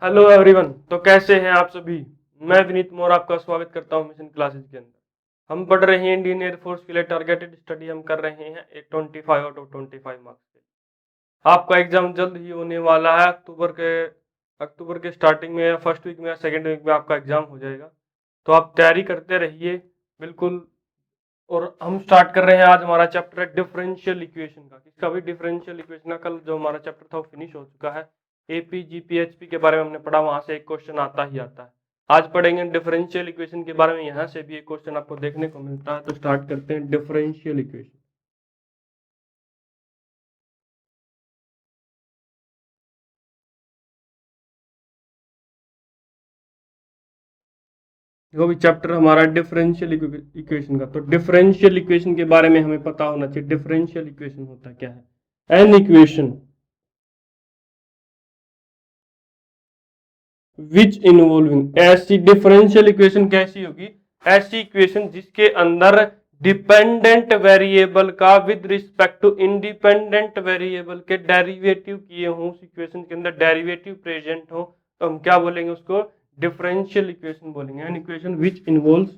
Hello everyone. तो कैसे हैं आप सभी। मैं विनीत मोर आपका स्वागत करता हूं मिशन क्लासेस के अंदर। हम पढ़ रहे हैं इंडियन एयरफोर्स के लिए टारगेटेड स्टडी हम कर रहे हैं एक 25 आउट ऑफ 25 मार्क्स के। आपका एग्जाम जल्द ही होने वाला है। अक्टूबर के स्टार्टिंग में या फर्स्ट वीक में या सेकेंड वीक में आपका एग्जाम हो जाएगा। तो आप तैयारी करते रहिए बिल्कुल। और हम स्टार्ट कर रहे हैं आज हमारा चैप्टर है डिफरेंशियल इक्वेशन का। किसका भी डिफरेंशियल इक्वेशन का कल जो हमारा चैप्टर था वो फिनिश हो चुका है। एपी जीपी एचपी के बारे में हमने पढ़ा, वहां से एक क्वेश्चन आता ही आता है। आज पढ़ेंगे डिफरेंशियल इक्वेशन के बारे में, यहाँ से भी एक क्वेश्चन आपको देखने को मिलता है। तो स्टार्ट करते हैं डिफरेंशियल इक्वेशन। वो भी चैप्टर हमारा डिफरेंशियल इक्वेशन का। तो डिफरेंशियल इक्वेशन के बारे में हमें पता होना चाहिए। डिफरेंशियल इक्वेशन होता क्या है। एन इक्वेशन विच इन्वॉल्विंग, ऐसी डिफरेंशियल इक्वेशन कैसी होगी, ऐसी इक्वेशन जिसके अंदर डिपेंडेंट वेरिएबल का with respect to independent variable के डेरिवेटिव किए हों, उस इक्वेशन के अंदर डेरिवेटिव प्रेजेंट हो, तो हम क्या बोलेंगे उसको, डिफरेंशियल इक्वेशन बोलेंगे। N equation which involves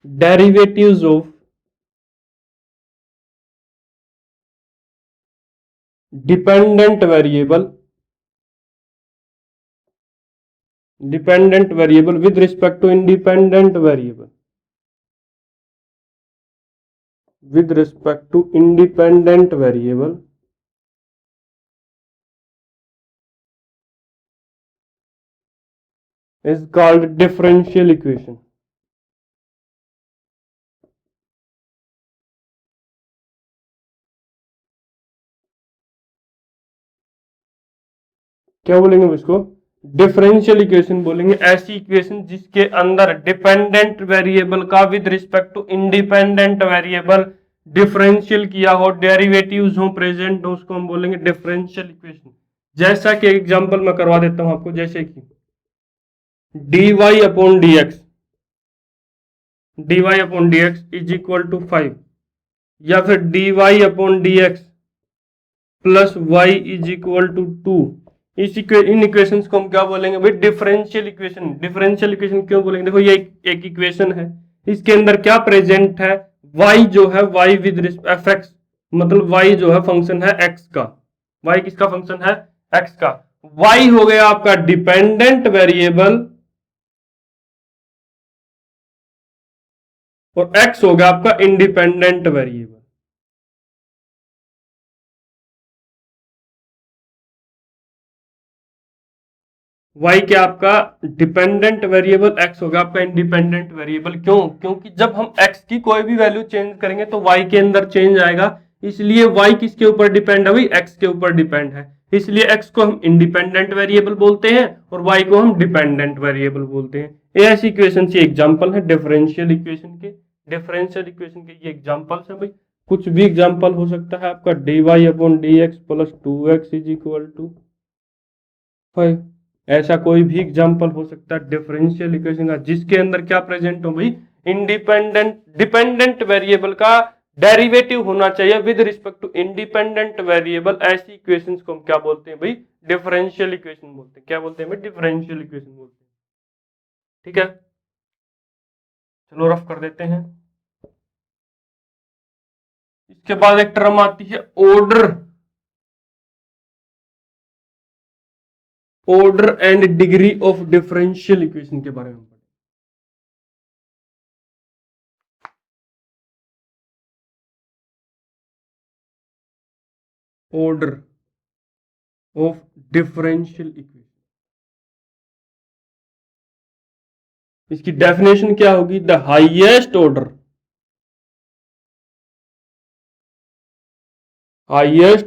derivatives of dependent variable with respect to independent variable, with respect to independent variable is called differential equation। क्या बोलेंगे इसको, डिफरेंशियल इक्वेशन बोलेंगे। ऐसी इक्वेशन जिसके अंदर डिपेंडेंट वेरिएबल का with respect to independent variable differential किया हो, डेरिवेटिव्स हो प्रेजेंट हो, उसको हम बोलेंगे डिफरेंशियल इक्वेशन। जैसा कि एग्जांपल मैं करवा देता हूं आपको, जैसे कि dy upon D x is equal to 5, या फिर dy upon D x plus Y is equal to 2। इन इक्वेशंस को हम क्या बोलेंगे भाई, डिफरेंशियल इक्वेशन। डिफरेंशियल इक्वेशन क्यों बोलेंगे, देखो ये एक इक्वेशन है, इसके अंदर क्या प्रेजेंट है, y जो है, y विद एफ एक्स, मतलब y जो है फंक्शन है x का। y किसका फंक्शन है, x का। y हो गया आपका डिपेंडेंट वेरिएबल और x हो गया आपका इंडिपेंडेंट वेरिएबल। y क्या आपका डिपेंडेंट वेरिएबल, x होगा आपका इंडिपेंडेंट वेरिएबल। क्यों, क्योंकि जब हम x की कोई भी वैल्यू चेंज करेंगे तो y के अंदर चेंज आएगा, इसलिए y किसके ऊपर डिपेंड है भाई, x के ऊपर डिपेंड है। इसलिए x को हम इंडिपेंडेंट वेरिएबल बोलते हैं और y को हम डिपेंडेंट वेरिएबल बोलते हैं। ये ऐसी इक्वेशन से एग्जांपल है डिफरेंशियल इक्वेशन के। डिफरेंशियल इक्वेशन के ये एग्जांपल्स है भाई। कुछ भी एग्जांपल हो सकता है आपका, dy upon D x plus 2x is equal to 5। ऐसा कोई भी एग्जांपल हो सकता है डिफरेंशियल इक्वेशन का जिसके अंदर क्या प्रेजेंट हो भाई, डिपेंडेंट वेरिएबल का डेरिवेटिव होना चाहिए with respect to independent variable. ऐसी इक्वेशंस को हम क्या बोलते हैं भाई, डिफरेंशियल इक्वेशन बोलते हैं। क्या बोलते हैं भाई, डिफरेंशियल इक्वेशन बोलते हैं। ठीक है, चलो रफ कर देते हैं। इसके बाद एक टर्म आती है order and degree of differential equation के बारे में। ऑर्डर ऑफ डिफरेंशियल इक्वेशन, इसकी डेफिनेशन क्या होगी, the highest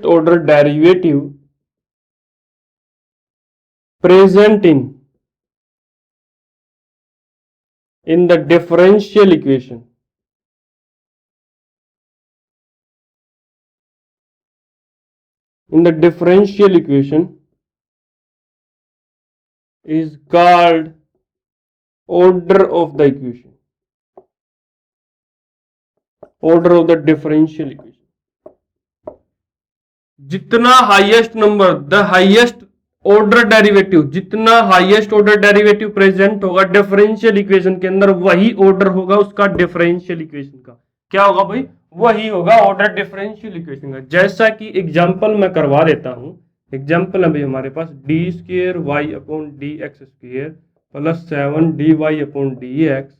order derivative present in the differential equation is called order of the equation, order of the differential equation। जितना highest number, the highest order derivative, जितना highest order derivative present होगा differential equation के अंदर, वही order होगा उसका differential equation का। क्या होगा भाई? वही होगा ऑर्डर डिफरेंशियल इक्वेशन का। जैसा कि एग्जांपल मैं करवा देता हूं। एग्जांपल है भाई हमारे पास d square Y upon D x square plus 7 d Y upon D x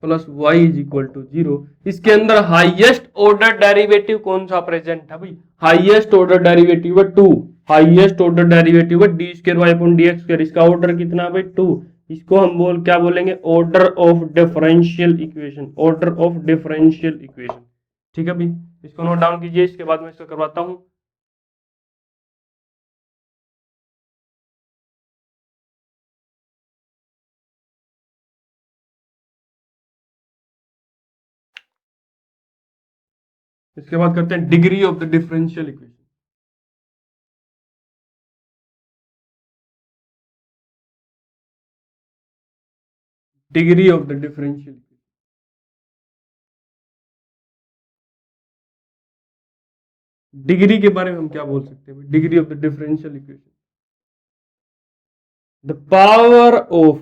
plus Y is equal to 0। इसके अंदर हाईएस्ट ऑर्डर डेरिवेटिव कौन सा प्रेजेंट है भाई? हाईएस्ट ऑर्डर डेरिवेटिव है 2। हाईएस्ट ऑर्डर डेरिवेटिव है D square Y upon D x square. इसका order कितना है भाई? 2। इसको हम क्या बोलेंगे? Order of differential equation. Order of differential equation. ठीक है भाई, इसको नोट डाउन कीजिए। इसके बाद मैं इसको करवाता हूं। इसके बाद करते हैं degree of the differential equation. Degree of the differential, degree के बारे में हम क्या बोल सकते हैं? Degree of the differential equation, the power of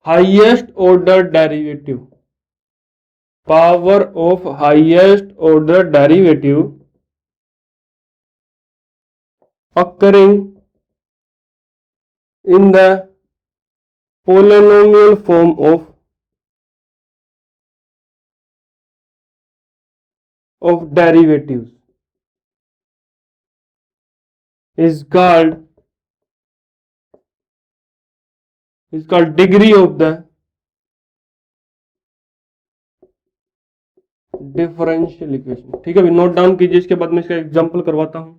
highest order derivative, power of highest order derivative occurring in the polynomial form of derivatives is called degree of the differential equation. ठीक है भाई, नोट डाउन कीजिए। इसके बाद मैं इसका example करवाता हूं।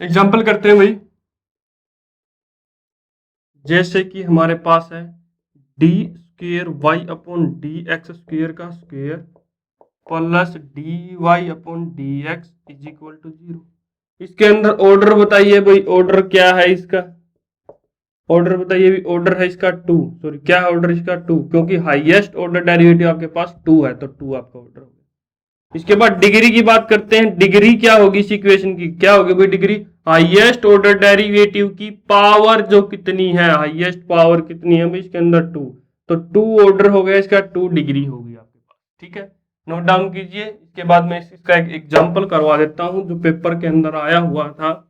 एग्जांपल करते हैं भाई। जैसे कि हमारे पास है D square Y upon D x square का square plus d Y upon D x is equal to 0। इसके अंदर ऑर्डर बताइए भाई, ऑर्डर क्या है इसका? ऑर्डर बताइए। ऑर्डर है इसका 2। सॉरी, क्या है ऑर्डर इसका? 2, क्योंकि हाईएस्ट ऑर्डर डेरिवेटिव आपके पास 2 है, तो 2 आपका ऑर्डर होगा। इसके बाद डिग्री की बात करते हैं। डिग्री क्या होगी इस इक्वेशन की? क्या होगी भाई डिग्री? हाईएस्ट ऑर्डर डेरिवेटिव की पावर जो कितनी है, हाईएस्ट पावर कितनी है भाई इसके अंदर? 2। तो 2 ऑर्डर हो गया इसका, 2 डिग्री होगी आपके पास। ठीक है, नोट डाउन कीजिए। इसके बाद मैं इसका एक एग्जांपल करवा देता हूं जो पेपर के अंदर आया हुआ था।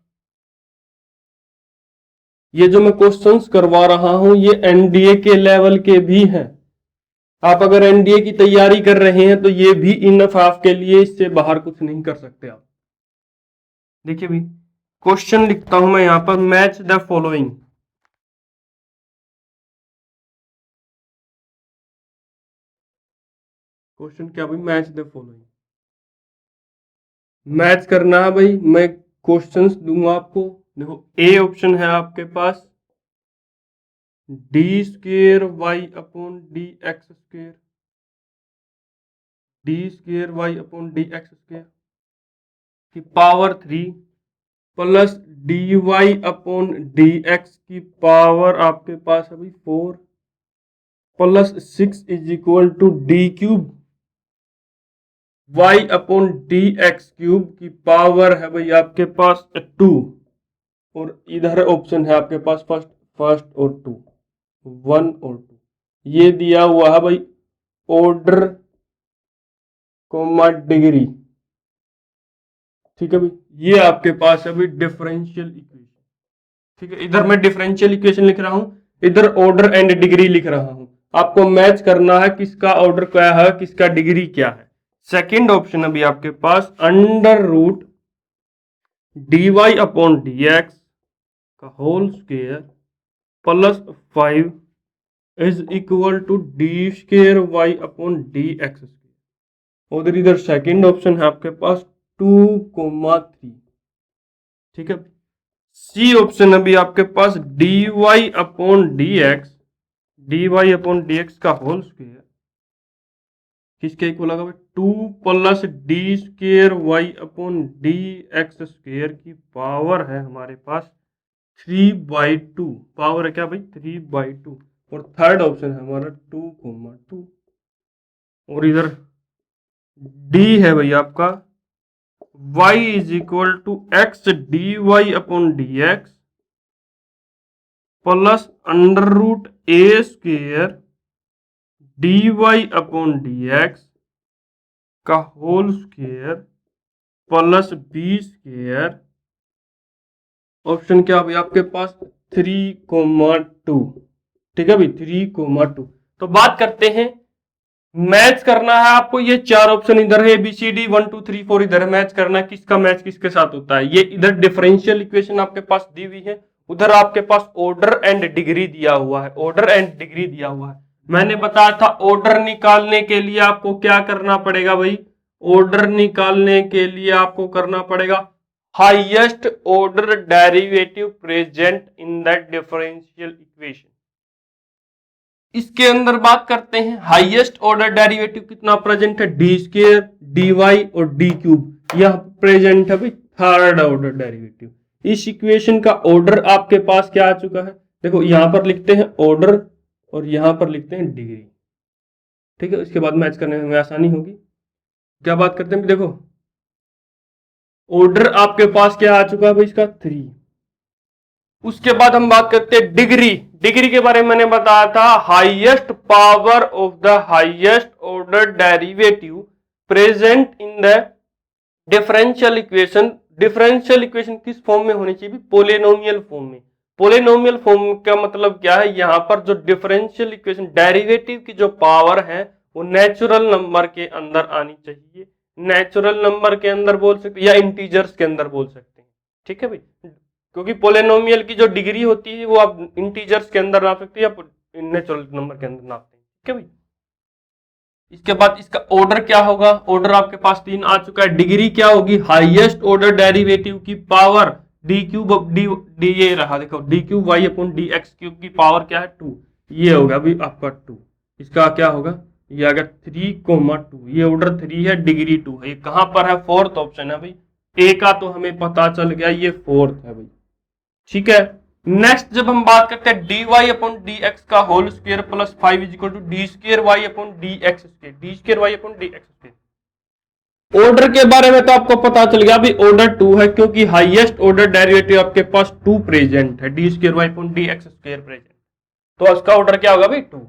ये जो मैं क्वेश्चंस करवा रहा हूं ये एनडीए के लेवल के भी हैं। आप अगर एनडीए की तैयारी कर रहे हैं तो ये भी इनफ आपके लिए, इससे बाहर कुछ नहीं कर सकते आप। देखिए भाई, क्वेश्चन लिखता हूं मैं यहां पर, मैच द फॉलोइंग। क्वेश्चन क्या भाई? Match the following. मैच करना है भाई। मैं क्वेश्चंस दूंगा आपको। देखो, ए ऑप्शन है आपके पास d square Y upon D x square, d square Y upon D x square की power 3 plus d Y upon D x की पावर आपके पास है भाई 4 plus 6 is equal to d cube Y upon D x cube की power है भाई आपके पास 2। और इधर ऑप्शन है आपके पास फर्स्ट और 2, 1 और 2। ये दिया हुआ है भाई ऑर्डर कोमा डिग्री। ठीक है भाई, ये आपके पास है भाई डिफरेंशियल इक्वेशन। ठीक है, इधर मैं डिफरेंशियल इक्वेशन लिख रहा हूं, इधर ऑर्डर एंड डिग्री लिख रहा हूं। आपको मैच करना है किसका ऑर्डर क्या है, किसका डिग्री क्या है। सेकंड ऑप्शन अभी आपके पास under root d Y upon D x का whole square plus 5 is equal to d square Y upon D x square. उधर इधर सेकंड ऑप्शन है आपके पास 2,3। ठीक है, सी ऑप्शन अभी आपके पास d Y upon D x का होल स्क्वायर किसके इक्वल होगा? Two plus D square Y upon D x square की पावर है हमारे पास 3/2। पावर है क्या भाई 3/2। और थर्ड ऑप्शन है हमारा 2,2। और इधर डी है भाई आपका y is equal to x d Y upon D x plus under root a square d Y upon D x का whole square plus b square. Option क्या भाई आपके पास 3,2। ठीक है भाई 3,2। तो बात करते हैं, मैच करना है आपको। ये चार ऑप्शन इधर है ABCD 1 2 3 4 इधर मैच करना है, किसका मैच किसके साथ होता है। ये इधर डिफरेंशियल इक्वेशन आपके पास दी हुई है, उधर आपके पास ऑर्डर एंड डिग्री दिया हुआ है। ऑर्डर एंड डिग्री दिया हुआ है। मैंने बताया था ऑर्डर निकालने के लिए आपको क्या करना पड़ेगा भाई। ऑर्डर निकालने के लिए आपको करना पड़ेगा highest order derivative present in that differential equation. इसके अंदर बात करते हैं हाईएस्ट ऑर्डर डेरिवेटिव कितना प्रेजेंट है, डी स्क्वायर डी वाई और डी क्यूब। यह प्रेजेंट है भाई थर्ड ऑर्डर डेरिवेटिव। इस इक्वेशन का ऑर्डर आपके पास क्या आ चुका है, देखो यहां पर लिखते हैं ऑर्डर और यहां पर लिखते हैं डिग्री। ठीक है, इसके बाद मैच करने में आसानी होगी। क्या बात करते हैं, देखो ऑर्डर आपके पास क्या आ चुका है भाई इसका 3। उसके बाद हम बात करते हैं डिग्री। डिग्री के बारे में मैंने बताया था highest power of the highest order derivative present in the differential equation. Differential equation किस फॉर्म में होनी चाहिए, पोलिनोमियल फॉर्म में। पोलिनोमियल फॉर्म का मतलब क्या है, यहां पर जो डिफरेंशियल इक्वेशन डेरिवेटिव की जो पावर है वो नेचुरल नंबर के अंदर आनी चाहिए। नेचुरल नंबर के अंदर बोल सकते या इंटीजर्स के अंदर बोल सकते हैं। ठीक है भाई, क्योंकि पोलिनोमियल की जो डिग्री होती है वो आप इंटीजर्स के अंदर नाप सकते हैं या नेचुरल नंबर के अंदर नापते हैं। ठीक है भाई, इसके बाद इसका ऑर्डर क्या होगा, ऑर्डर आपके पास 3 आ चुका है। डिग्री क्या होगी, हाईएस्ट ऑर्डर डेरिवेटिव की पावर डी क्यूब डी ये रहा, देखो D cube Y upon D x cube की पावर क्या है 2। ये होगा अभी आपका 2। इसका क्या होगा, ये आ गया 3,2। ये ऑर्डर 3 है, डिग्री 2 है। ये कहां पर है, फोर्थ ऑप्शन है भाई। ए का तो हमें पता चल गया, ये फोर्थ है भाई। ठीक है, नेक्स्ट जब हम बात करते हैं d Y upon D x का whole square plus 5 is equal to d square Y upon D x square. D square Y upon D x square. Order के बारे में तो आपको पता चल गया अभी ऑर्डर 2 है, क्योंकि हाईएस्ट ऑर्डर डेरिवेटिव आपके पास 2 प्रेजेंट है, D square Y upon D x square present. तो इसका ऑर्डर क्या होगा भाई 2।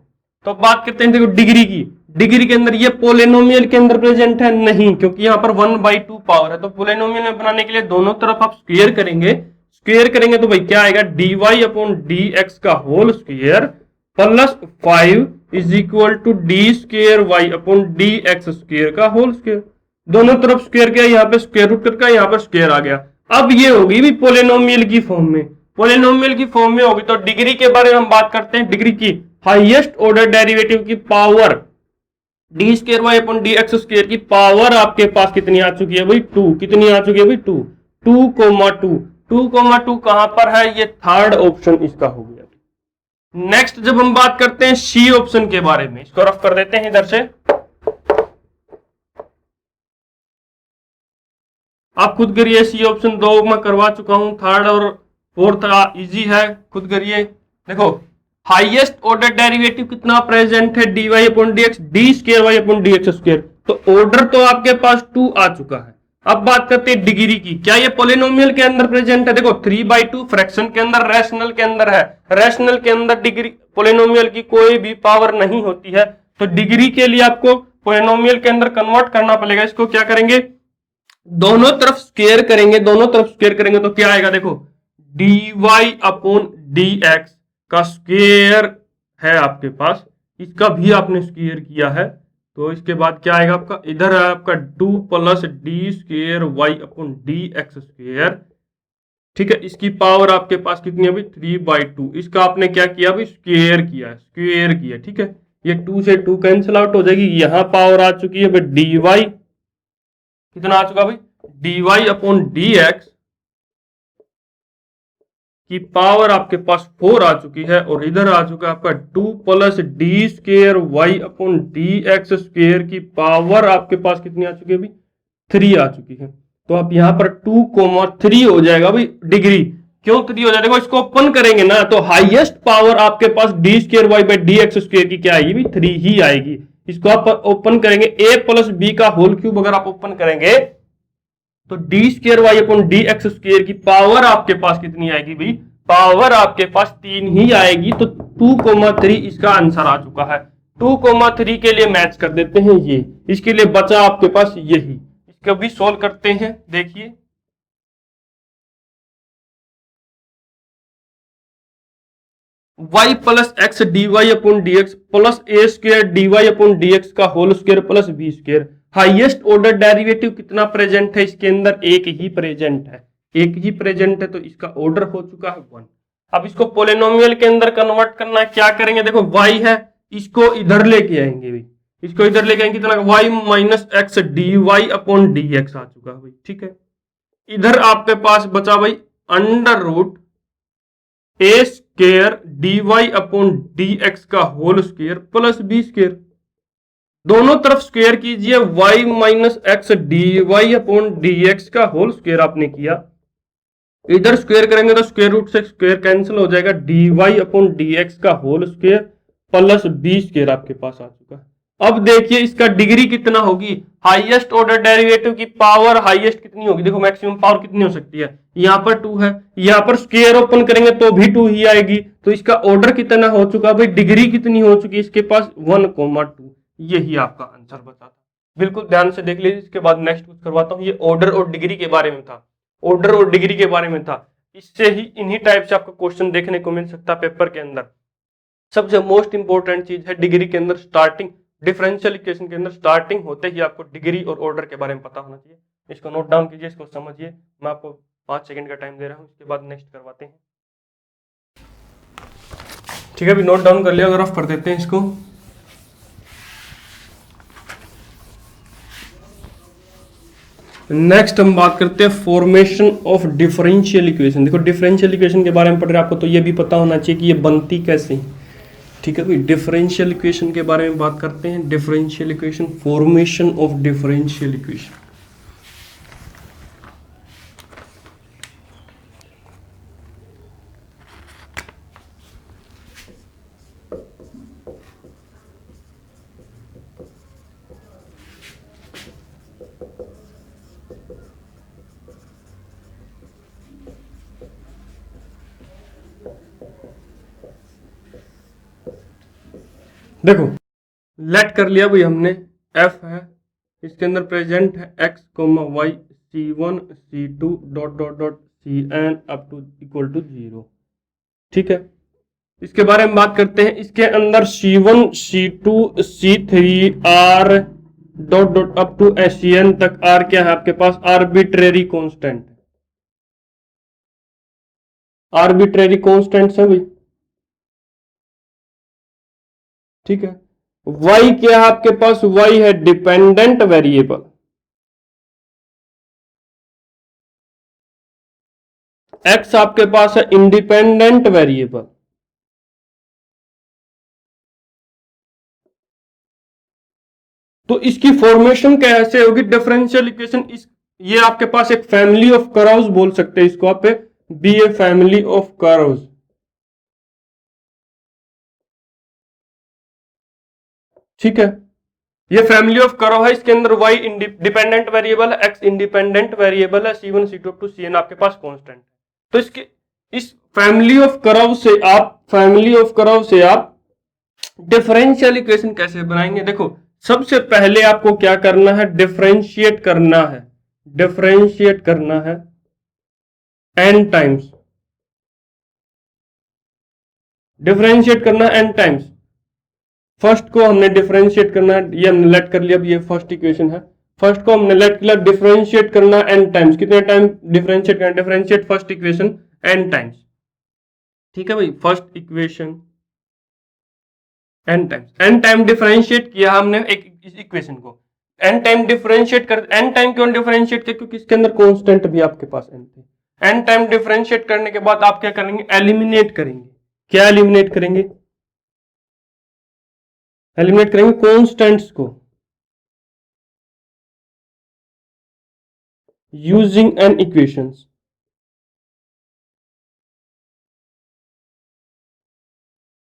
तो बात करते हैं देखो डिग्री की। डिग्री के अंदर ये पोलिनोमियल के अंदर प्रेजेंट है नहीं, क्योंकि यहाँ पर 1/2 पावर है। तो पोलिनोमियल में बनाने के लिए दोनों तरफ आप स्क्वायर करेंगे। स्क्वायर करेंगे तो भाई क्या आएगा, d Y upon D x का whole square plus 5 is equal to d square Y upon D x square का होल स्क्वायर। दोनों तरफ स्क्वायर किया, यहाँ पे स्क्वायर रूट करके यहाँ पर स्क्वायर आ गया। अब ये होगी भी पोलिनोमियल की फॉर्म में। पोलिनोमियल की फॉर्म में होगी तो डिग्री के बारे में हम बात करते हैं। डिग्री की हाईएस्ट ऑर्डर डेरिवेटिव की power D square Y upon D x square की पावर आपके पास कितनी आ चुकी है भाई 2। कितनी आ चुकी है भाई 2। 2,2 2,2 कहां पर है, ये थर्ड ऑप्शन इसका हो गया। नेक्स्ट जब हम बात करते हैं सी ऑप्शन के बारे में, इसको रफ कर देते हैं इधर से। आप खुद करिए, सी ऑप्शन 2 मैं करवा चुका हूं, थर्ड और फोर्थ इजी है, खुद करिए। देखो हाईएस्ट ऑर्डर डेरिवेटिव कितना प्रेजेंट है, D Y upon D X D square Y upon D x square. तो ऑर्डर तो आपके पास 2 आ चुका है। अब बात करते हैं डिग्री की, क्या ये पोलिनोमियल के अंदर प्रेजेंट है। देखो 3/2 फ्रैक्शन के अंदर, रैशनल के अंदर है। रैशनल के अंदर डिग्री पोलिनोमियल की कोई भी पावर नहीं होती है। तो डिग्री के लिए आपको पोलिनोमियल के अंदर कन्वर्ट करना पड़ेगा। इसको क्या करेंगे, दोनों तरफ स्क्वायर करेंगे। दोनों तरफ स्क्वायर करेंगे तो क्या आएगा, देखो D Y upon D x का स्क्वायर है आपके पास, इसका भी आपने स्क्वायर किया है। तो इसके बाद क्या आएगा आपका, इधर है आपका 2 plus D square Y upon D x square. ठीक है, इसकी पावर आपके पास कितनी है भाई 3/2। इसका आपने क्या किया भाई, स्क्वायर किया, स्क्वायर किया। ठीक है, ये 2 से 2 कैंसिल आउट हो जाएगी। यहां पावर आ चुकी है भाई डी वाई, कितना आ चुका भाई D Y upon D x की पावर आपके पास 4 आ चुकी है और इधर आ चुका है आपका 2 plus D square Y upon D x square की पावर आपके पास कितनी आ चुकी है भाई 3 आ चुकी है। तो आप यहाँ पर 2,3 हो जाएगा भाई डिग्री। क्यों 3 हो जाएगा? देखो इसको ओपन करेंगे ना तो हाईएस्ट पावर आपके पास d square y by d x square की क्या आएगी भाई 3 ही आएगी। इसको आप ओपन करेंगे ए प्लस बी का होल क्यूब अगर आप ओपन करेंगे तो d square Y upon D x square की पावर आपके पास कितनी आएगी भाई? पावर आपके पास 3 ही आएगी। तो 2,3 इसका आंसर आ चुका है। 2,3 के लिए मैच कर देते हैं ये, इसके लिए बचा आपके पास यही। इसको भी सोल्व करते हैं। देखिए y plus x d Y upon D x plus a square d Y upon D x का whole square plus b square. Highest order derivative कितना प्रेजेंट है इसके अंदर? एक ही प्रेजेंट है, एक ही प्रेजेंट है, तो इसका ऑर्डर हो चुका है 1। अब इसको पोलिनोमियल के अंदर कन्वर्ट करना है। क्या करेंगे? देखो y है, इसको इधर लेके आएंगे भाई, इसको इधर लेके आएंगे कितना? y minus x d Y upon D x आ चुका है भाई। ठीक है, इधर आपके पास बचा भाई under root a square d Y upon D x का whole square plus b square. दोनों तरफ स्क्वायर कीजिए, y minus x d Y upon D x का होल स्क्वायर आपने किया। इधर स्क्वायर करेंगे तो स्क्वायर रूट से स्क्वायर कैंसिल हो जाएगा, d Y upon D x का whole square plus b square आपके पास आ चुका है। अब देखिए इसका डिग्री कितना होगी? हाईएस्ट ऑर्डर डेरिवेटिव की पावर हाईएस्ट कितनी होगी? देखो मैक्सिमम पावर कितनी हो सकती है? यहाँ पर 2 है, यहाँ पर स्क्वायर ओपन करेंगे तो भी 2 ही आएगी। तो इसका ऑर्डर कितना हो चुका भाई? डिग्री कितनी हो चुकी है इसके पास? 1,2। यही आपका आंसर बचा था। बिल्कुल ध्यान से देख लीजिए। इसके बाद नेक्स्ट कुछ करवाता हूँ। ये ऑर्डर और डिग्री के बारे में था, ऑर्डर और डिग्री के बारे में था। इससे ही इन्हीं टाइप से आपको क्वेश्चन देखने को मिल सकता है पेपर के अंदर। सबसे मोस्ट इंपॉर्टेंट चीज है डिग्री के अंदर स्टार्टिंग, डिफरेंशियल इक्वेशन के अंदर स्टार्टिंग होते ही आपको डिग्री और ऑर्डर के बारे में पता होना चाहिए। इसको नोट डाउन कीजिए, इसको समझिए। मैं आपको 5 सेकंड का टाइम दे रहा हूँ, इसके बाद नेक्स्ट करवाते हैं। ठीक है, अभी नोट डाउन कर लिया, अगर ऑफ कर देते हैं इसको। नेक्स्ट हम बात करते हैं फॉर्मेशन ऑफ डिफरेंशियल इक्वेशन। देखो डिफरेंशियल इक्वेशन के बारे में पढ़ रहे हैं, आपको तो ये भी पता होना चाहिए कि ये बनती कैसे। ठीक है भाई, डिफरेंशियल इक्वेशन के बारे में बात करते हैं। Differential equation, formation of differential equation. देखो लेट कर लिया भाई हमने, f है, इसके अंदर प्रेजेंट है x, y, c1, c2 dot dot dot cn up to equal to 0। ठीक है, इसके बारे में बात करते हैं। इसके अंदर c1, c2, c3 r dot dot up to cn तक r क्या है आपके पास? आर्बिट्रेरी कॉन्स्टेंट, आर्बिट्रेरी कॉन्स्टेंट है भाई। ठीक है, y क्या है आपके पास? y है डिपेंडेंट वेरिएबल, x आपके पास है इंडिपेंडेंट वेरिएबल। तो इसकी फॉर्मेशन कैसे होगी डिफरेंशियल इक्वेशन? ये आपके पास एक फैमिली ऑफ कर्व्स बोल सकते हैं इसको आप, be a family of curves. ठीक है, ये फैमिली ऑफ कर्व है, इसके अंदर y डिपेंडेंट वेरिएबल है, x इंडिपेंडेंट वेरिएबल है, c1 c2 टू cn आपके पास कांस्टेंट। तो इसके इस फैमिली ऑफ कर्व से आप डिफरेंशियल इक्वेशन कैसे बनाएंगे? देखो सबसे पहले आपको क्या करना है? डिफरेंशिएट करना है n टाइम्स, डिफरेंशिएट करना है n टाइम्स। फर्स्ट को हमने डिफरेंशिएट करना है, ये हमने लेट कर लिया, ये फर्स्ट इक्वेशन है। फर्स्ट को हमने लेट किया, डिफरेंशिएट करना है n टाइम्स। कितने टाइम डिफरेंशिएट करना? Differentiate first equation n times. ठीक है भाई, first equation n times, n time differentiate किया हमने एक इस इक्वेशन को, n टाइम डिफरेंशिएट कर, n टाइम क्यों डिफरेंशिएट किया? क्योंकि इसके अंदर कांस्टेंट भी आपके पास n थे। n टाइम डिफरेंशिएट करने के बाद आप क्या करेंगे, एलिमिनेट करेंगे। क्या एलिमिनेट करेंगे? एलिमिनेट करेंगे कॉन्स्टेंट्स को यूजिंग एन इक्वेशंस।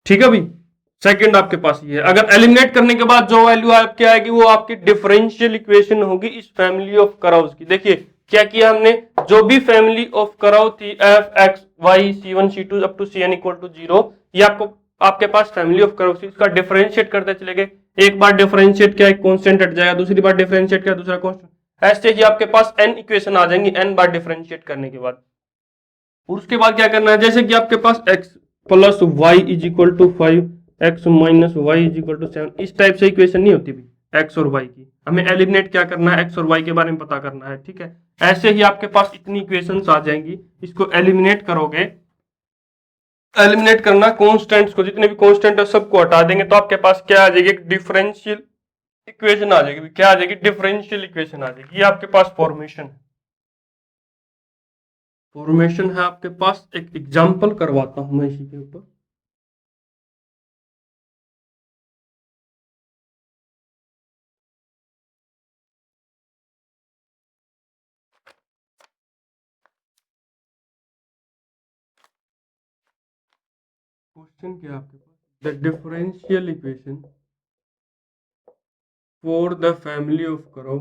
ठीक है भाई, सेकंड आपके पास ये है। अगर एलिमिनेट करने के बाद जो वैल्यू आपकी आएगी वो आपकी डिफरेंशियल इक्वेशन होगी इस फैमिली ऑफ कर्व्स की। देखिए क्या किया हमने, जो भी फैमिली ऑफ कर्व थी f x y C1 C2 up to Cn equal to 0, ये आपके पास फैमिली ऑफ कर्व थी, इसका डिफरेंशिएट करते चले गए। एक बार डिफरेंशिएट किया एक कांस्टेंट हट जाएगा, दूसरी बार डिफरेंशिएट किया दूसरा कांस्टेंट, ऐसे ही आपके पास n इक्वेशन आ जाएंगी n बार डिफरेंशिएट करने के बाद। उसके बाद क्या करना है, जैसे कि आपके पास x plus Y is equal to 5, x minus y is equal to 7, इस टाइप से इक्वेशन नहीं होती भाई x और y की। हमें एलिमिनेट क्या करना है, x और y के बारे में पता करना है। ठीक है, ऐसे ही आपके पास इतनी इक्वेशंस आ जाएंगी, इसको एलिमिनेट करोगे। एलिमिनेट करना कॉन्स्टेंट्स को, जितने भी कॉन्स्टेंट है सबको हटा देंगे तो आपके पास क्या आ जाएगी, एक डिफरेंशियल इक्वेशन आ जाएगी। क्या आ जाएगी, डिफरेंशियल इक्वेशन आ जाएगी। ये आपके पास फॉर्मेशन है, फॉर्मेशन है आपके पास। एक एग्जांपल करवाता हूं मैं इसी के ऊपर। क्वेश्चन क्या है आपके पास, the differential equation for the family of curve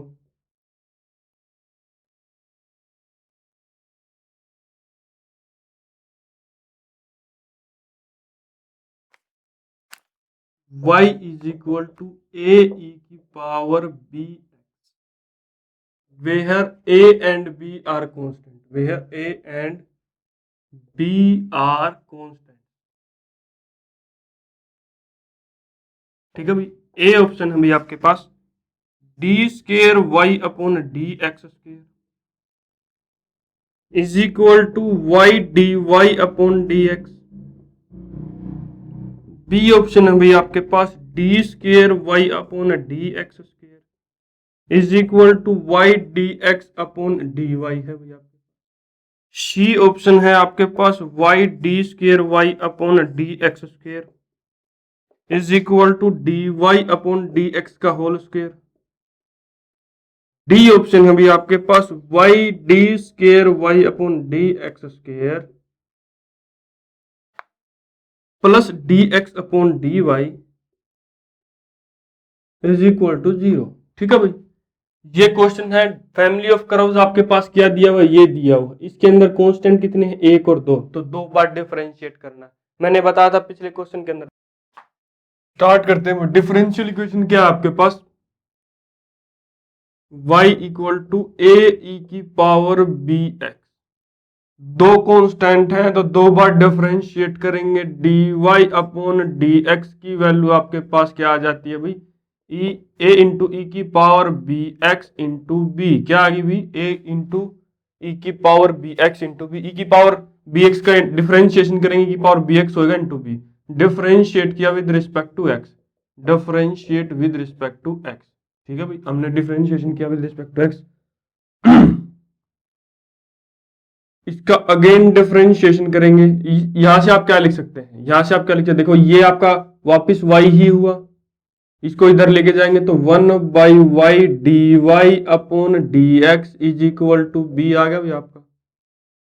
y is equal to a e की power b, where a and b are constant, where a and b are constant। ठीक है भाई, ए ऑप्शन है भाई आपके पास d square y upon D x square is equal to y d Y upon D x. B option है भाई आपके पास d square y upon D x square is equal to y d x upon d y है भाई आपके। C option है आपके पास y d square y upon D x square is equal to d Y upon D x का whole square. D option है भी आपके पास y d square y upon D x square plus d x upon d y is equal to 0। ठीक है भाई, ये question है। फैमिली ऑफ कर्व्स आपके पास क्या दिया हुआ, ये दिया हुआ। इसके अंदर कांस्टेंट कितने हैं, 1 और 2, तो 2 बार डिफरेंशिएट करना। मैंने बताया था पिछले क्वेश्चन के अंदर। स्टार्ट करते हैं। डिफरेंशियल इक्वेशन क्या है आपके पास, y equal to a e की पावर बी एक्स। दो कांस्टेंट हैं तो 2 बार डिफरेंशिएट करेंगे। D Y upon D x की वैल्यू आपके पास क्या आ जाती है भाई, ई ए इंटू ई की power b x into b. क्या आ गई भाई, ए इंटू ई की power b x into b. E की पावर बी एक्स का डिफरेंशिएशन करेंगे, की पावर बी एक्स होगा इंटू बी। डिफरेंशिएट किया with respect to x, differentiate with respect to x. ठीक है भाई, हमने डिफरेंशिएशन किया विद रिस्पेक्ट टू एक्स। इसका अगेन डिफरेंशिएशन करेंगे। यहां से आप क्या लिख सकते हैं, यहां से आप क्या लिख सकते हैं, देखो ये आपका वापस y ही हुआ, इसको इधर लेके जाएंगे तो 1 by y d Y upon D x is equal to b आ गया भाई आपका।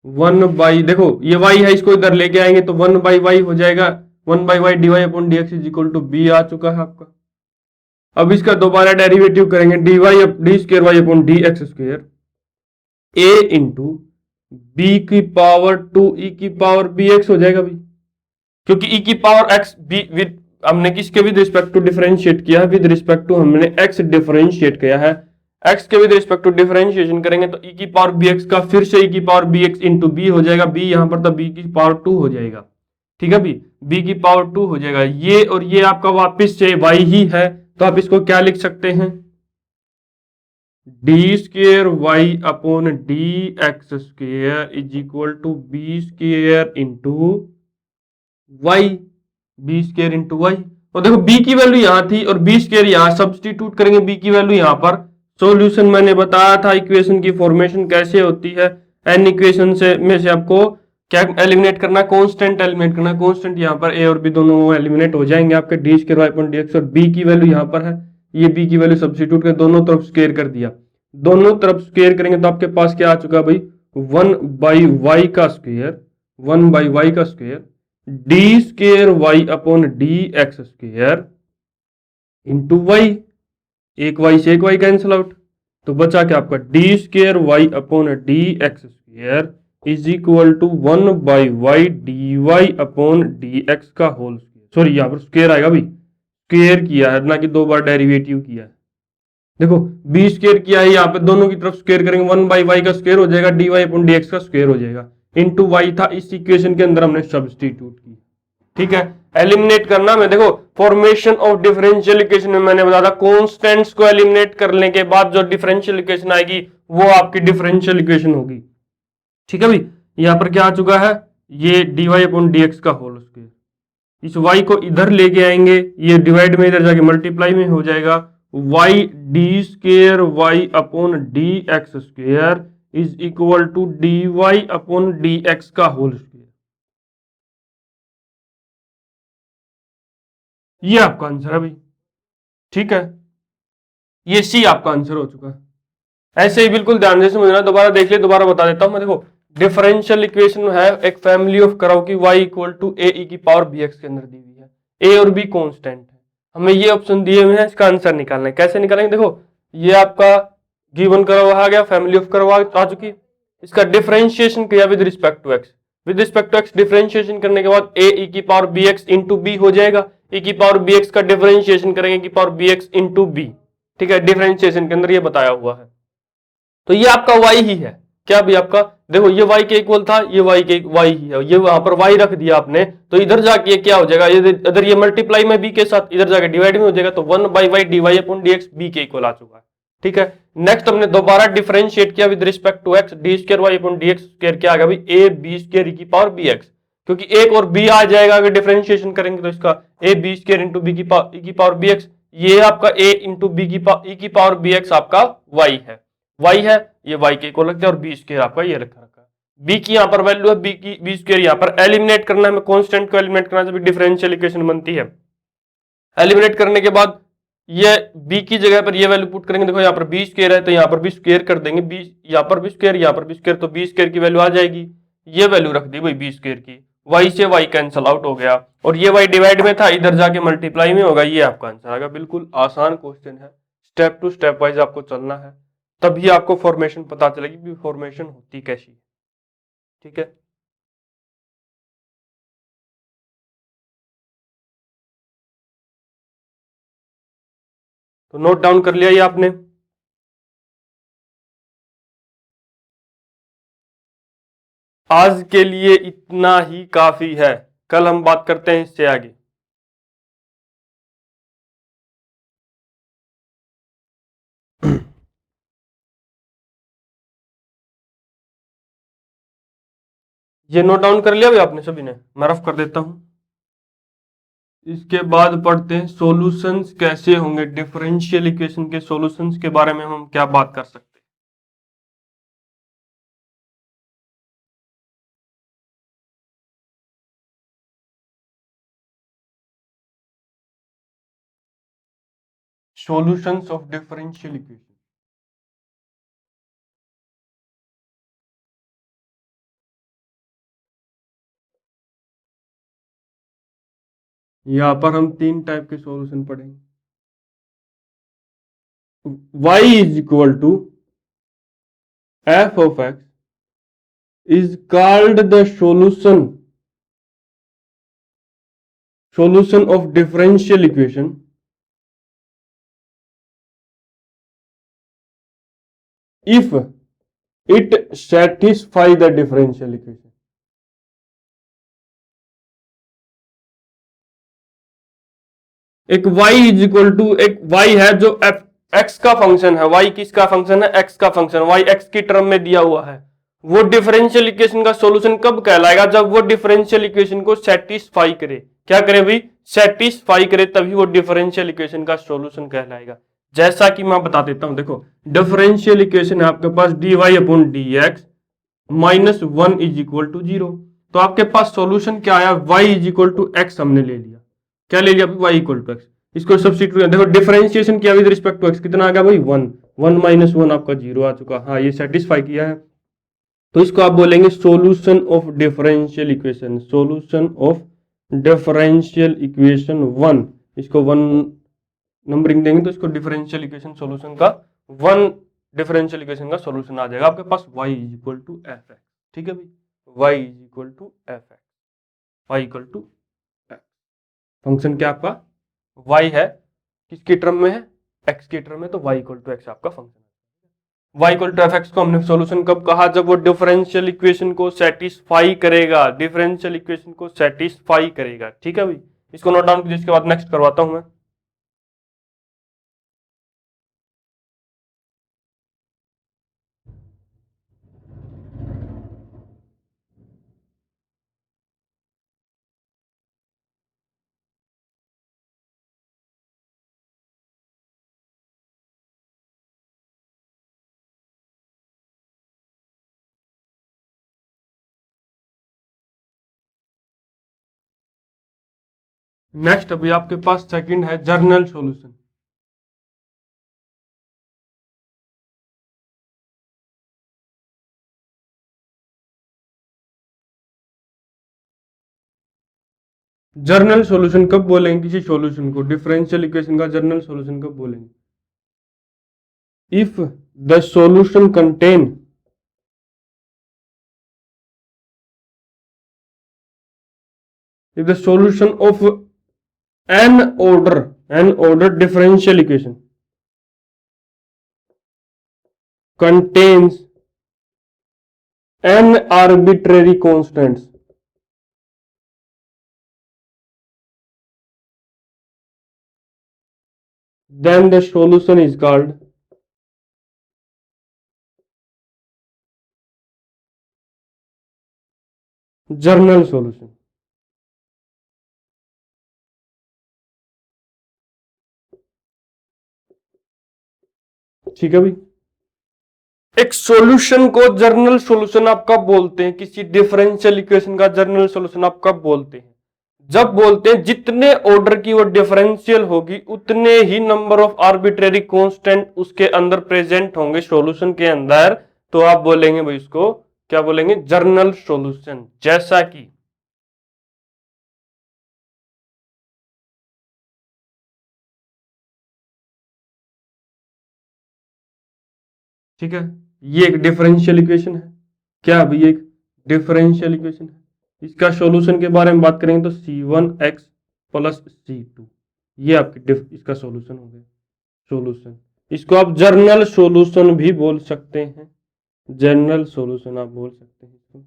1 बाई, देखो ये y है, इसको इधर लेके आएंगे तो 1 बाई वाई हो जाएगा, 1 by y d Y upon D x is equal to b आ चुका है आपका। अब इसका दोबारा डेरिवेटिव करेंगे, d y d square Y upon D x square a into b की पावर 2 ई की पावर बी एक्स हो जाएगा भाई, क्योंकि ई की पावर एक्स बी विद हमने किसके विद रिस्पेक्ट टू डिफरेंशिएट किया है, विद रिस्पेक्ट टू हमने एक्स डिफरेंशिएट किया है। एक्स के विद रिस्पेक्ट टू डिफरेंशिएशन करेंगे तो ई की पावर बी एक्स का फिर से ई की power b x into b हो जाएगा। बी यहां पर तो बी की पावर 2 हो जाएगा। ठीक है भाई, बी की पावर 2 हो जाएगा। ये और ये आपका वापिस से वाई ही है, तो आप इसको क्या लिख सकते हैं, d square y upon D x square is equal to b square into y, b square into y. और देखो बी की वैल्यू यहां थी और बी स्क्वेयर यहां, सब्सटीट्यूट करेंगे बी की वैल्यू यहां पर। सॉल्यूशन मैंने बताया था इक्वेशन की फॉर्मेशन कैसे होती है, एन इक्वेशन से में से आपको क्या एलिमिनेट करना है, कांस्टेंट एलिमिनेट करना है। कांस्टेंट यहाँ पर ए और बी दोनों एलिमिनेट हो जाएंगे आपके, d square Y upon D x, और बी की वैल्यू यहाँ पर है, ये बी की वैल्यू सब्स्टिट्यूट कर दोनों तरफ स्क्वायर कर दिया। दोनों तरफ स्क्वायर करेंगे तो आपके पास क्या आ चुका भाई, 1/y का स्क्वायर, 1/y का square d square Y upon D x square into y, एक वाई से एक वाई कैंसिल आउट, तो बचा क्या आपका d square Y upon D x square is equal to 1/y d Y upon D x का whole square. Sorry यहाँ पर स्क्वायर आएगा भाई, स्क्वायर किया है ना कि दो बार डेरिवेटिव किया है। देखो बी स्क्वायर किया है, यहाँ पे दोनों की तरफ स्क्वायर करेंगे, 1/y का स्क्वायर हो जाएगा, d Y upon D x का स्क्वायर हो जाएगा, इंटू वाई था, इस इक्वेशन के अंदर हमने सब्स्टिट्यूट की। ठीक है, एलिमिनेट करना में देखो फॉर्मेशन ऑफ डिफरेंशियल इक्वेशन में मैंने बताया था कांस्टेंट्स को एलिमिनेट करने के बाद जो डिफरेंशियल इक्वेशन आएगी वो आपकी डिफरेंशियल इक्वेशन होगी। ठीक है भाई, यहां पर क्या आ चुका है, ये d Y upon D x का होल स्क्वायर, इस y को इधर लेके आएंगे, ये डिवाइड में इधर जाके मल्टीप्लाई में हो जाएगा, y d square Y upon D x square is equal to d Y upon D x का होल स्क्वायर। ये आपका आंसर है भाई। ठीक है, ये सी आपका आंसर हो चुका है। ऐसे ही बिल्कुल ध्यान से समझना, दोबारा देख ले, दोबारा बता देता हूं मैं। देखो डिफरेंशियल इक्वेशन है एक फैमिली ऑफ कर्व की, y equal to a e की पावर bx के अंदर दी हुई है, a और b कांस्टेंट है, हमें ये ऑप्शन दिए हुए हैं, इसका आंसर निकालना है। कैसे निकालेंगे, देखो ये आपका गिवन कर्व आ गया, फैमिली ऑफ कर्व आ चुकी, इसका डिफरेंशिएशन किया with respect to x, with respect to x differentiation करने के बाद a ई की पावर bx इंटू b हो जाएगा, e की पावर bx का डिफरेंशिएशन करेंगे की पावर bx इंटू b। ठीक है, डिफरेंशिएशन के अंदर ये बताया हुआ है, तो ये आपका y ही है। क्या भी आपका, देखो ये y के इक्वल था, ये y के y ही है, ये वहां पर y रख दिया आपने, तो इधर जाके ये क्या हो जाएगा, इधर ये मल्टीप्लाई में b के साथ, इधर जाके डिवाइड में हो जाएगा, तो 1/y dy upon dx b के इक्वल आ चुका है। ठीक है, नेक्स्ट हमने दोबारा डिफरेंशिएट किया with respect to x, d square Y upon D x square क्या आ गया भाई, ए बी स्क्वायर की पावर बी एक्स, क्योंकि एक और b आ जाएगा अगर डिफरेंशिएशन करेंगे तो इसका a b square into b की पावर बी एक्स, ये आपका a इंटू बी की पावर बी एक्स आपका y है, y है, ये y के इक्वल रखते हैं, और बी स्क्वायर आपका ये रखा है, b की यहाँ पर वैल्यू है, बी स्क्वायर यहाँ पर एलिमिनेट करना है, कांस्टेंट को एलिमिनेट करना जब डिफरेंशियल इक्वेशन बनती है। एलिमिनेट करने के बाद ये b की जगह पर ये वैल्यू पुट करेंगे, देखो यहाँ पर बी स्क्वायर है तो यहाँ पर भी स्क्वायर कर देंगे, बी यहाँ पर भी स्क्वायर, यहाँ पर भी स्क्वायर, तो बी स्क्वायर की वैल्यू आ जाएगी, ये वैल्यू रख दी भाई बी स्क्वायर की, y से y कैंसल आउट हो गया, और ये y डिवाइड में था, इधर जाके मल्टीप्लाई में होगा, ये आपका आंसर आएगा। बिल्कुल आसान क्वेश्चन है, स्टेप टू स्टेप वाइज आपको चलना है, तभी आपको फॉर्मेशन पता चलेगी कि फॉर्मेशन होती कैसी है। ठीक है, तो नोट डाउन कर लिया ये आपने। आज के लिए इतना ही काफी है, कल हम बात करते हैं इससे आगे। ये नोट डाउन कर लिया भाई आपने सभी ने, मैं रफ कर देता हूं। इसके बाद पढ़ते हैं सॉल्यूशंस कैसे होंगे, डिफरेंशियल इक्वेशन के सॉल्यूशंस के बारे में हम क्या बात कर सकते हैं। सॉल्यूशंस ऑफ डिफरेंशियल इक्वेशन, यहां पर हम तीन टाइप के सॉल्यूशन पढ़ेंगे। y is equal to f of x is called the solution of differential equation if it satisfy the differential equation। एक y इज इक्वल टू, एक y है जो f x का फंक्शन है, y किसका function है, x का function, y x की टर्म में दिया हुआ है, वो डिफरेंशियल इक्वेशन का सॉल्यूशन कब कहलाएगा, जब वो डिफरेंशियल इक्वेशन को सेटिस्फाई करे। क्या करे भाई, सेटिस्फाई करे, तभी वो डिफरेंशियल इक्वेशन का सॉल्यूशन कहलाएगा। जैसा कि मैं बता देता हूं, देखो डिफरेंशियल इक्वेशन है आपके पास dy upon dx -1 is equal to 0। तो आपके पास सॉल्यूशन क्या आया, y is equal to x हमने ले लिया। क्या ले लिया, y इक्वल टू एक्स। इसको सब्स्टिट्यूट देखो, डिफरेंशिएशन किया विद रिस्पेक्ट टू एक्स, कितना आ गया भाई 1। 1 - 1 आपका 0 आ चुका। हाँ, ये सेटिस्फाई किया है। तो इसको आप बोलेंगे solution of differential equation, solution of differential equation 1। इसको 1 नंबरिंग देंगे तो इसको डिफरेंशियल इक्वेशन सॉल्यूशन का 1 डिफरेंशियल इक्वेशन का सॉल्यूशन आ जाएगा आपके पास, y is equal to f x. ठीक है भाई, y is equal to f x, y equal to x. Function क्या आपका y है, किसकी टर्म में है, x की टर्म में, तो y इक्वल टू एक्स आपका फंक्शन है। y equal to f x को हमने सॉल्यूशन कब कहा, जब वो डिफरेंशियल इक्वेशन को सेटिस्फाई करेगा, डिफरेंशियल इक्वेशन को सेटिस्फाई करेगा। ठीक है भाई, इसको नोट डाउन कीजिए, इसके बाद नेक्स्ट करवाता हूं मैं। नेक्स्ट अभी आपके पास सेकंड है जर्नल सॉल्यूशन। जर्नल सॉल्यूशन कब बोलेंगे किसी सॉल्यूशन को, डिफरेंशियल इक्वेशन का जर्नल सॉल्यूशन कब बोलेंगे, if the solution contain if the solution of n order differential equation contains n arbitrary constants, then the solution is called journal solution. ठीक है भाई, एक सॉल्यूशन को जर्नल सॉल्यूशन आप कब बोलते हैं, किसी डिफरेंशियल इक्वेशन का जर्नल सॉल्यूशन आप कब बोलते हैं, जब बोलते हैं जितने ऑर्डर की वो डिफरेंशियल होगी उतने ही नंबर ऑफ आर्बिट्रेरी कांस्टेंट उसके अंदर प्रेजेंट होंगे सॉल्यूशन के अंदर, तो आप बोलेंगे भाई उसको क्या बोलेंगे, जर्नल सॉल्यूशन। जैसा कि ठीक है, ये एक डिफरेंशियल इक्वेशन है, क्या अभी एक डिफरेंशियल इक्वेशन है, इसका सॉल्यूशन के बारे में बात करेंगे तो c1x प्लस c2, ये आपकी इसका सॉल्यूशन हो गया, सॉल्यूशन। इसको आप जर्नल सॉल्यूशन भी बोल सकते हैं, जनरल सॉल्यूशन आप बोल सकते हैं इसको।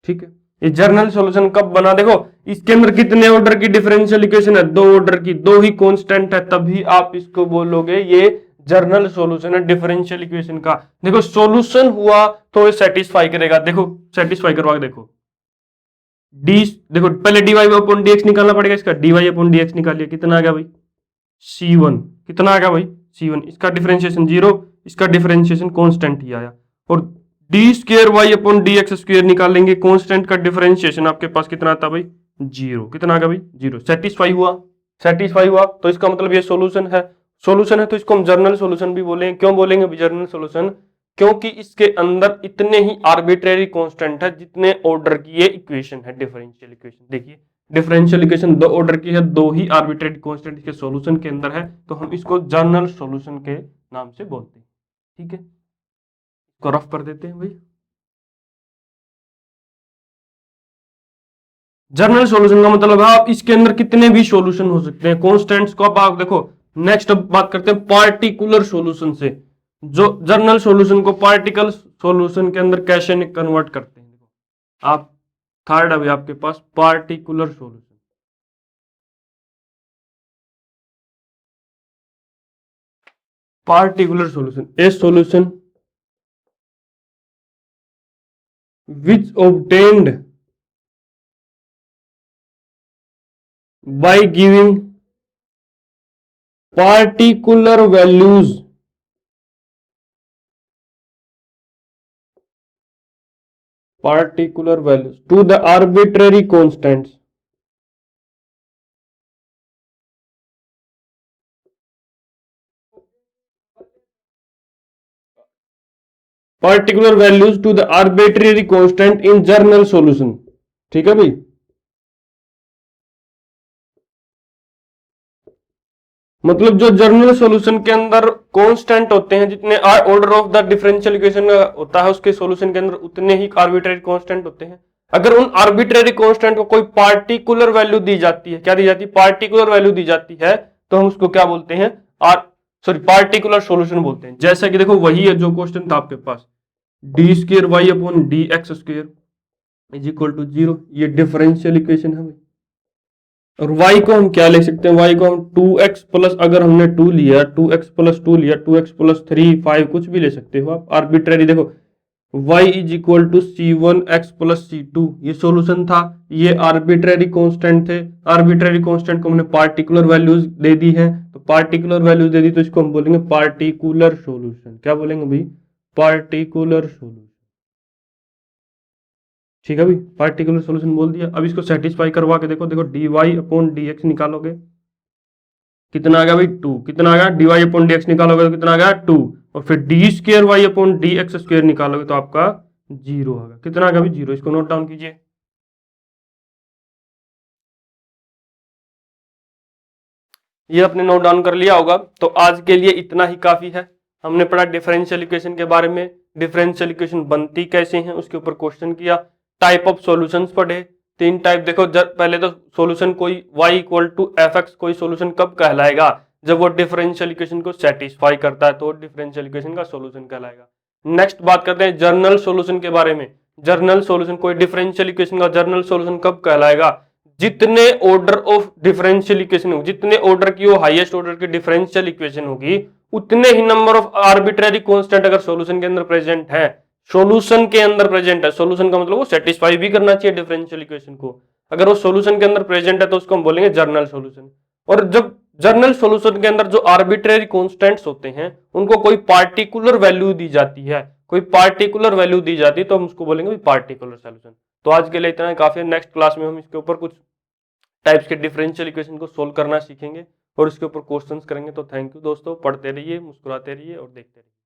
ठीक है, ये जर्नल सॉल्यूशन कब बना, देखो इसके अंदर कितने ऑर्डर की डिफरेंशियल इक्वेशन है, 2 ऑर्डर की, 2 ही कांस्टेंट है, तभी आप इसको बोलोगे ये जर्नल सॉल्यूशन है डिफरेंशियल इक्वेशन का। देखो सॉल्यूशन हुआ तो ये सेटिस्फाई करेगा, देखो सेटिस्फाई करवा के देखो, डी देखो पहले dy अपॉन dx निकालना पड़ेगा, इसका dy अपॉन dx निकालिए, कितना आ गया भाई c1, कितना आ गया भाई c1, इसका डिफरेंशिएशन 0, इसका डिफरेंशिएशन कांस्टेंट ही आया, और d square Y upon D x square निकालेंगे, कांस्टेंट का डिफरेंशिएशन आपके पास कितना आता भाई 0, कितना आ गया भाई 0, सेटिस्फाई हुआ, सेटिस्फाई हुआ, तो इसका मतलब ये सॉल्यूशन है, सॉल्यूशन है तो इसको हम जर्नल सॉल्यूशन भी बोलेंगे। क्यों बोलेंगे जर्नल सॉल्यूशन, क्योंकि इसके अंदर इतने ही आर्बिट्रेरी कांस्टेंट है जितने ऑर्डर की ये इक्वेशन है डिफरेंशियल इक्वेशन। देखिए डिफरेंशियल इक्वेशन 2 ऑर्डर की है, 2 ही आर्बिट्रेरी कांस्टेंट इसके सॉल्यूशन के अंदर है, तो हम इसको जर्नल सॉल्यूशन के नाम से बोलते हैं। ठीक है, इसको रफ कर देते हैं भाई। जर्नल सॉल्यूशन का मतलब है आप इसके अंदर कितने भी सॉल्यूशन हो सकते हैं, कांस्टेंट्स को आप देखो। नेक्स्ट अब बात करते हैं पार्टिकुलर सॉल्यूशन से, जो जर्नल सॉल्यूशन को पार्टिकल सॉल्यूशन के अंदर कैसे कन्वर्ट करते हैं, देखो आप थर्ड अभी आपके पास particular solution. Particular solution, a solution which obtained by giving particular values particular values to the arbitrary constants to the arbitrary constant in journal solution। ठीक है भाई, मतलब जो जर्नल सॉल्यूशन के अंदर कांस्टेंट होते हैं, जितने order of the differential equation होता है उसके सॉल्यूशन के अंदर उतने ही आर्बिट्रेरी कांस्टेंट होते हैं। अगर उन आर्बिट्रेरी कांस्टेंट को कोई पार्टिकुलर वैल्यू दी जाती है, क्या दी जाती है, पार्टिकुलर वैल्यू दी जाती है, तो हम उसको क्या बोलते हैं, पार्टिकुलर सॉल्यूशन बोलते हैं। जैसा कि देखो वही है जो क्वेश्चन था आपके पास, d square Y upon D x square is equal to 0, ये डिफरेंशियल इक्वेशन है। और y को हम क्या लिख सकते हैं, y को हम 2x प्लस, अगर हमने 2 लिया 2x प्लस 2 लिया 2x प्लस 3 5 कुछ भी ले सकते हो आप आर्बिट्रेरी। देखो y is equal to c1x plus c2, ये सॉल्यूशन था, ये आर्बिट्रेरी कांस्टेंट थे। आर्बिट्रेरी कांस्टेंट को हमने पार्टिकुलर वैल्यूज दे दी है, तो पार्टिकुलर वैल्यूज दे दी तो इसको हम बोलेंगे पार्टिकुलर सॉल्यूशन। क्या बोलेंगे भाई, पार्टिकुलर सॉल्यूशन। ठीक है भाई, पार्टिकुलर सॉल्यूशन बोल दिया। अब इसको सेटिस्फाई करवा के देखो, देखो D Y upon D x निकालोगे कितना आ गया भाई 2, कितना आ गया, d Y upon D x निकालोगे तो कितना आ गया 2, और फिर d square Y upon D x square निकालोगे तो आपका 0 आ गया। कितना आ गया भाई 0, इसको नोट डाउन कीजिए। ये आपने नोट डाउन कर लिया होगा। तो आज के लिए इतना ही काफी है। हमने पढ़ा डिफरेंशियल इक्वेशन के बारे में, डिफरेंशियल इक्वेशन बनती कैसे हैं उसके ऊपर क्वेश्चन किया, टाइप ऑफ सॉल्यूशंस पढ़े, 3 टाइप। देखो पहले तो सॉल्यूशन कोई y equal to f x कोई सॉल्यूशन कब कहलाएगा, जब वो डिफरेंशियल इक्वेशन को सेटिस्फाई करता है तो डिफरेंशियल इक्वेशन का सॉल्यूशन कहलाएगा। नेक्स्ट बात करते हैं जर्नल सॉल्यूशन के बारे में। जर्नल सॉल्यूशन कोई डिफरेंशियल इक्वेशन का जर्नल सॉल्यूशन कब कहलाएगा, जितने ऑर्डर ऑफ डिफरेंशियल इक्वेशन होगी, जितने ऑर्डर की वो हाईएस्ट ऑर्डर की डिफरेंशियल इक्वेशन होगी, उतने ही नंबर ऑफ आर्बिट्रेरी कांस्टेंट अगर सॉल्यूशन के अंदर प्रेजेंट है, सॉल्यूशन के अंदर प्रेजेंट है, सॉल्यूशन का मतलब वो सेटिस्फाई भी करना चाहिए डिफरेंशियल इक्वेशन को, अगर वो सॉल्यूशन के अंदर प्रेजेंट है तो उसको हम बोलेंगे जर्नल सॉल्यूशन। और जब जर्नल सॉल्यूशन के अंदर जो आर्बिट्रेरी कांस्टेंट्स होते हैं उनको कोई पार्टिकुलर वैल्यू दी जाती है, कोई पार्टिकुलर वैल्यू दी जाती है तो हम उसको बोलेंगे पार्टिकुलर सॉल्यूशन। तो आज के लिए इतना काफी है। नेक्स्ट क्लास में हम इसके ऊपर कुछ टाइप्स के डिफरेंशियल इक्वेशन को सोल्व करना सीखेंगे और इसके ऊपर क्वेश्चंस करेंगे। तो थैंक यू दोस्तों, पढ़ते रहिए, मुस्कुराते रहिए और देखते रहिए।